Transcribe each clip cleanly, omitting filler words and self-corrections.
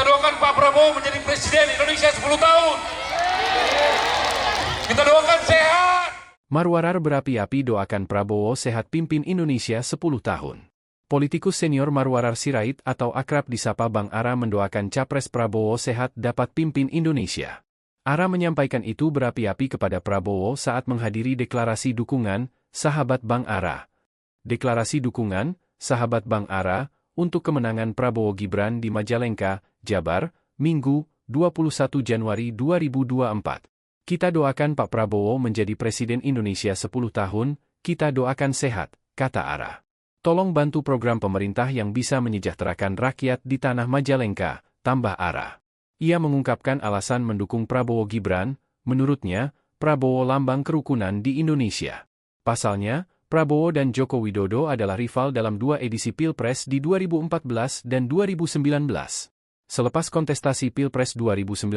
Kita doakan Pak Prabowo menjadi Presiden Indonesia 10 tahun. Kita doakan sehat. Marwarar berapi-api doakan Prabowo sehat pimpin Indonesia 10 tahun. Politikus senior Marwarar Sirait atau akrab disapa Bang Ara mendoakan Capres Prabowo sehat dapat pimpin Indonesia. Ara menyampaikan itu berapi-api kepada Prabowo saat menghadiri deklarasi dukungan, sahabat Bang Ara. Deklarasi dukungan, sahabat Bang Ara, untuk kemenangan Prabowo Gibran di Majalengka, Jabar, Minggu, 21 Januari 2024. Kita doakan Pak Prabowo menjadi Presiden Indonesia 10 tahun, kita doakan sehat, kata Ara. Tolong bantu program pemerintah yang bisa menyejahterakan rakyat di tanah Majalengka, tambah Ara. Ia mengungkapkan alasan mendukung Prabowo Gibran, menurutnya, Prabowo lambang kerukunan di Indonesia. Pasalnya, Prabowo dan Joko Widodo adalah rival dalam 2 edisi Pilpres di 2014 dan 2019. Selepas kontestasi Pilpres 2019,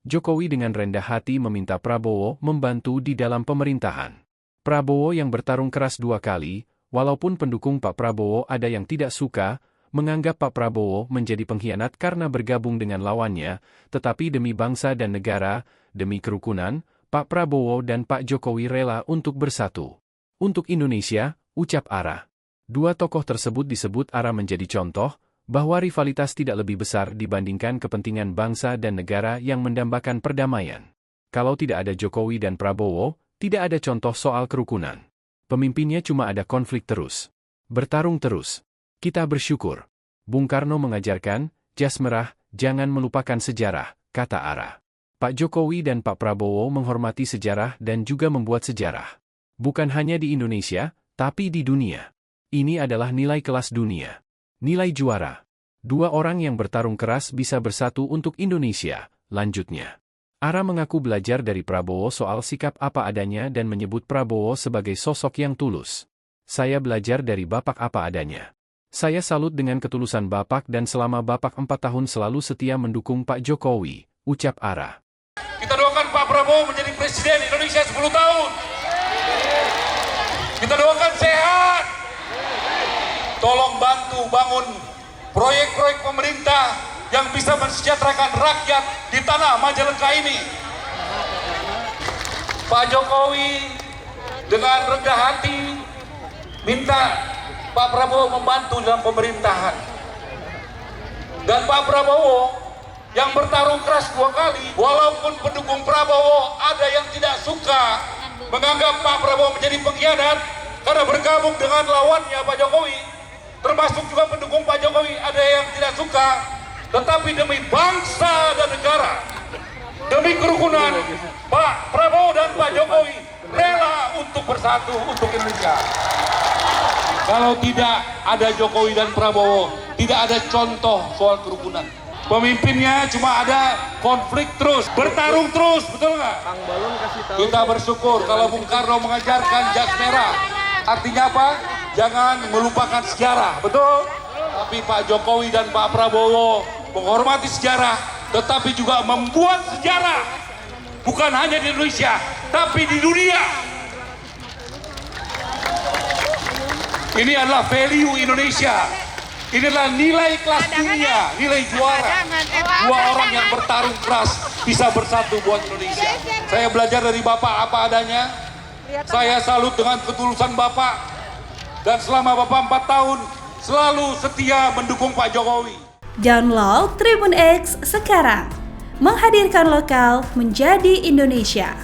Jokowi dengan rendah hati meminta Prabowo membantu di dalam pemerintahan. Prabowo yang bertarung keras 2 kali, walaupun pendukung Pak Prabowo ada yang tidak suka, menganggap Pak Prabowo menjadi pengkhianat karena bergabung dengan lawannya, tetapi demi bangsa dan negara, demi kerukunan, Pak Prabowo dan Pak Jokowi rela untuk bersatu. Untuk Indonesia, ucap Ara. 2 tokoh tersebut disebut Ara menjadi contoh, bahwa rivalitas tidak lebih besar dibandingkan kepentingan bangsa dan negara yang mendambakan perdamaian. Kalau tidak ada Jokowi dan Prabowo, tidak ada contoh soal kerukunan. Pemimpinnya cuma ada konflik terus. Bertarung terus. Kita bersyukur. Bung Karno mengajarkan, jas merah, jangan melupakan sejarah, kata Ara. Pak Jokowi dan Pak Prabowo menghormati sejarah dan juga membuat sejarah. Bukan hanya di Indonesia, tapi di dunia. Ini adalah nilai kelas dunia. Nilai juara. 2 orang yang bertarung keras bisa bersatu untuk Indonesia, lanjutnya. Ara mengaku belajar dari Prabowo soal sikap apa adanya dan menyebut Prabowo sebagai sosok yang tulus. Saya belajar dari Bapak apa adanya. Saya salut dengan ketulusan Bapak dan selama Bapak 4 tahun selalu setia mendukung Pak Jokowi, ucap Ara. Kita doakan Pak Prabowo menjadi Presiden Indonesia 10 tahun. Kita doakan sehat. Tolong bantu bangun proyek-proyek pemerintah yang bisa mensejahterakan rakyat di tanah Majalengka ini. Pak Jokowi dengan rendah hati minta Pak Prabowo membantu dalam pemerintahan. Dan Pak Prabowo yang bertarung keras 2 kali, walaupun pendukung Prabowo ada yang tidak suka, menganggap Pak Prabowo menjadi pengkhianat karena bergabung dengan lawannya Pak Jokowi, termasuk juga pendukung Pak Jokowi ada yang tidak suka, tetapi demi bangsa dan negara, demi kerukunan, Pak Prabowo dan Pak Jokowi rela untuk bersatu untuk Indonesia. Kalau tidak ada Jokowi dan Prabowo, tidak ada contoh soal kerukunan. Pemimpinnya cuma ada konflik terus, bertarung terus, betul nggak? Kita bersyukur kalau Bung Karno mengajarkan jas merah. Artinya apa? Jangan melupakan sejarah, betul? Tapi Pak Jokowi dan Pak Prabowo menghormati sejarah, tetapi juga membuat sejarah. Bukan hanya di Indonesia, tapi di dunia. Ini adalah value Indonesia. Ini adalah nilai kelas dunia, nilai juara. 2 orang yang bertarung keras bisa bersatu buat Indonesia. Saya belajar dari Bapak apa adanya. Saya salut dengan ketulusan Bapak. Dan selama Bapak 4 tahun selalu setia mendukung Pak Jokowi. Download Tribun X sekarang. Menghadirkan lokal menjadi Indonesia.